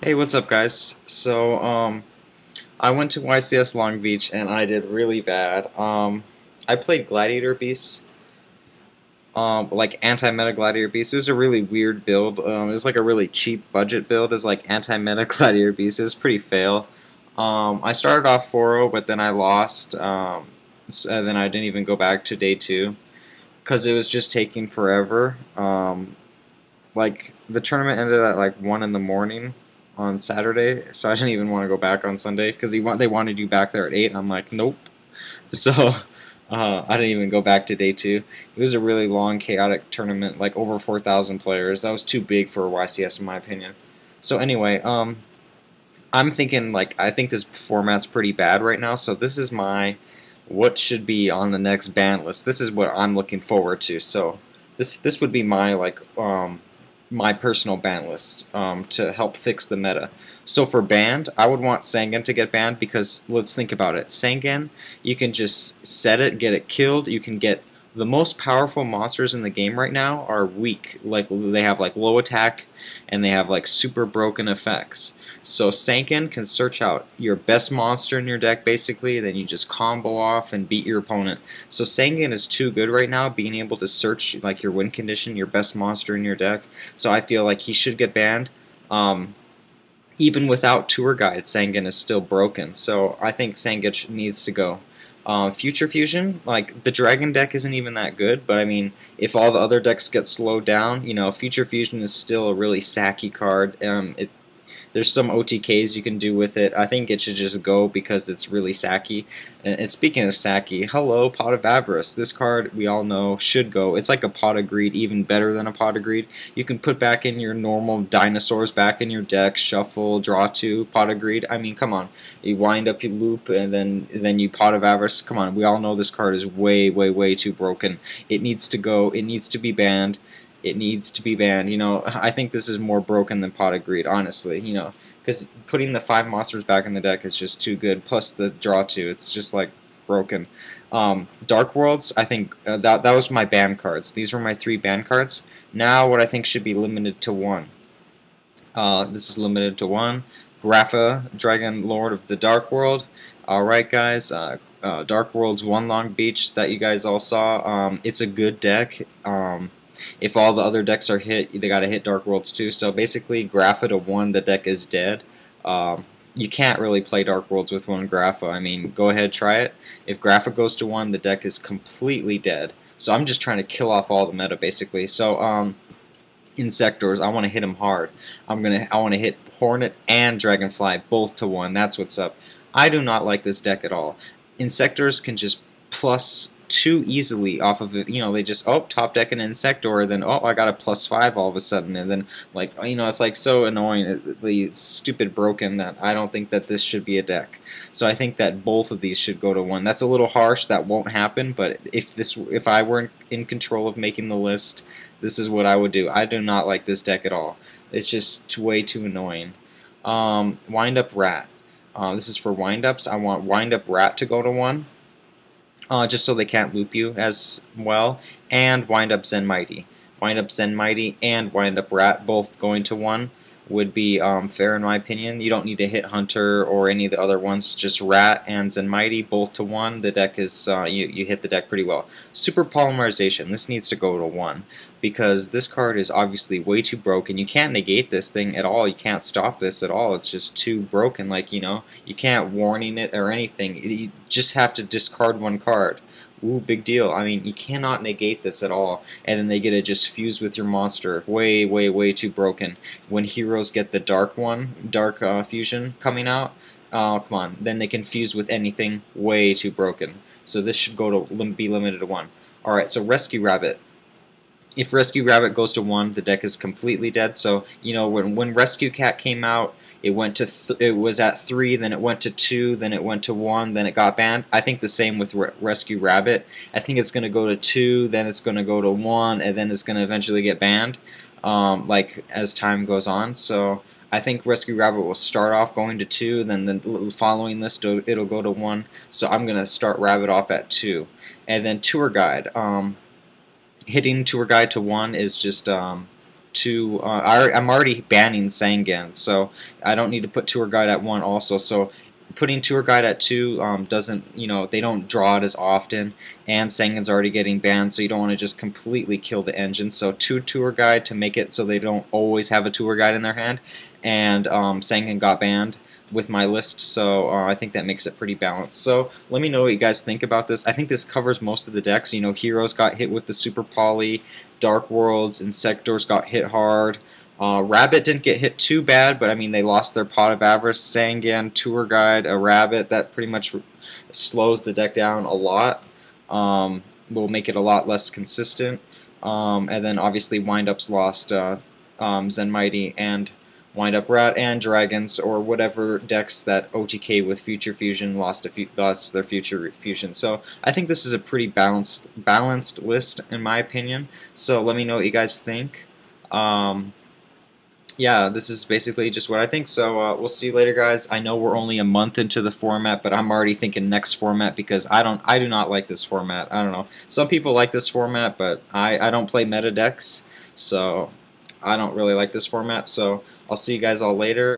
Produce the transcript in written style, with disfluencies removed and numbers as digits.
Hey, what's up, guys? I went to YCS Long Beach and I did really bad. I played Gladiator Beasts, like anti-meta Gladiator Beasts. It was a really weird build. It was like a really cheap budget build. It was like anti-meta Gladiator Beasts. It was pretty fail. I started off 4-0, but then I lost. And then I didn't even go back to day two because it was just taking forever. Like the tournament ended at like 1 in the morning on Saturday, so I didn't even want to go back on Sunday because they wanted you back there at 8, and I'm like, nope. So I didn't even go back to day two. It was a really long, chaotic tournament, like over 4,000 players. That was too big for YCS in my opinion. So anyway, I'm thinking like I think this format's pretty bad right now. So this is my what should be on the next ban list. This is what I'm looking forward to. So this would be my my personal ban list to help fix the meta. So for banned, I would want Sangan to get banned because let's think about it. Sangan, you can just set it, get it killed. You can get the most powerful monsters in the game right now are weak. Like they have like low attack and they have like super broken effects. So Sangan can search out your best monster in your deck basically, then you just combo off and beat your opponent. So Sangan is too good right now, being able to search like your win condition, your best monster in your deck. So I feel like he should get banned. Even without tour guide, Sangan is still broken. So I think Sangan needs to go. Future Fusion, like the Dragon deck isn't even that good, but I mean, if all the other decks get slowed down, you know, Future Fusion is still a really sacky card. There's some OTKs you can do with it. I think it should just go because it's really sacky. And speaking of sacky, hello, Pot of Avarice. This card, we all know, should go. It's like a Pot of Greed, even better than a Pot of Greed. You can put back in your normal dinosaurs back in your deck, shuffle, draw two, Pot of Greed. I mean, come on. You wind up, you loop, and then you Pot of Avarice. Come on, we all know this card is way, way, way too broken. It needs to go. It needs to be banned. It needs to be banned. You know, I think this is more broken than Pot of Greed, honestly. You know, because putting the 5 monsters back in the deck is just too good. Plus the draw 2, it's just like broken. Dark Worlds, I think that was my ban cards. These were my 3 ban cards. Now what I think should be limited to 1. This is limited to 1. Grapha, Dragon Lord of the Dark World. Alright guys, Dark World's 1 Long Beach that you guys all saw. It's a good deck. If all the other decks are hit, they gotta hit Dark Worlds too. So basically, Grapha to 1, the deck is dead. You can't really play Dark Worlds with 1 Grapha. I mean, go ahead, try it. If Grapha goes to 1, the deck is completely dead. So I'm just trying to kill off all the meta, basically. So, Insectors, I want to hit them hard. I want to hit Hornet and Dragonfly both to 1. That's what's up. I do not like this deck at all. Insectors can just plus 2 easily off of it. You know, they just, oh, top deck an Insector, then, oh, I got a +5 all of a sudden. And then, like, you know, it's like so annoying, stupid broken that I don't think that this should be a deck. So I think that both of these should go to 1. That's a little harsh. That won't happen. But if I were in control of making the list, this is what I would do. I do not like this deck at all. It's just way too annoying. Wind Up Rat. This is for wind-ups. I want Wind Up Rat to go to 1. Just so they can't loop you as well. And Wind Up Zen Mighty. Wind Up Zen Mighty and Wind Up Rat both going to 1 would be fair in my opinion. You don't need to hit Hunter or any of the other ones. Just Rat and Zen Mighty both to 1. The deck is, you hit the deck pretty well. Super Polymerization. This needs to go to 1 because this card is obviously way too broken. You can't negate this thing at all. You can't stop this at all. It's just too broken. Like, you know, you can't warning it or anything. You just have to discard 1 card. Ooh, big deal. I mean, you cannot negate this at all. And then they get to just fuse with your monster. Way, way, way too broken. When heroes get the dark fusion coming out, come on, then they can fuse with anything. Way too broken. So this should go to be limited to 1. Alright, so Rescue Rabbit. If Rescue Rabbit goes to 1, the deck is completely dead. So, you know, when Rescue Cat came out, it was at 3, then it went to 2, then it went to 1, then it got banned. I think the same with Rescue Rabbit. I think it's going to go to 2, then it's going to go to 1, and then it's going to eventually get banned, like as time goes on. So I think Rescue Rabbit will start off going to 2, then the following list it'll go to 1. So I'm going to start Rabbit off at 2, and then Tour Guide. Hitting Tour Guide to 1 is just 2. I'm already banning Sangan, so I don't need to put Tour Guide at 1 also. So putting Tour Guide at 2 doesn't, they don't draw it as often, and Sangan's already getting banned, so you don't want to just completely kill the engine. So 2 Tour Guide to make it so they don't always have a Tour Guide in their hand, and Sangan got banned with my list, so I think that makes it pretty balanced. So let me know what you guys think about this. I think this covers most of the decks. Heroes got hit with the Super Poly, Dark Worlds, Insectors got hit hard. Rabbit didn't get hit too bad, but I mean they lost their Pot of Avarice, Sangan, Tour Guide, a Rabbit. That pretty much slows the deck down a lot. Will make it a lot less consistent. And then obviously Windups lost Zen Mighty and Wind-Up Rat and Dragons, or whatever decks that OTK with Future Fusion lost their Future Fusion. So I think this is a pretty balanced list in my opinion. So let me know what you guys think. Yeah, this is basically just what I think. So we'll see you later, guys. I know we're only a month into the format, but I'm already thinking next format because I do not like this format. I don't know. Some people like this format, but I don't play meta decks, so I don't really like this format. So I'll see you guys all later.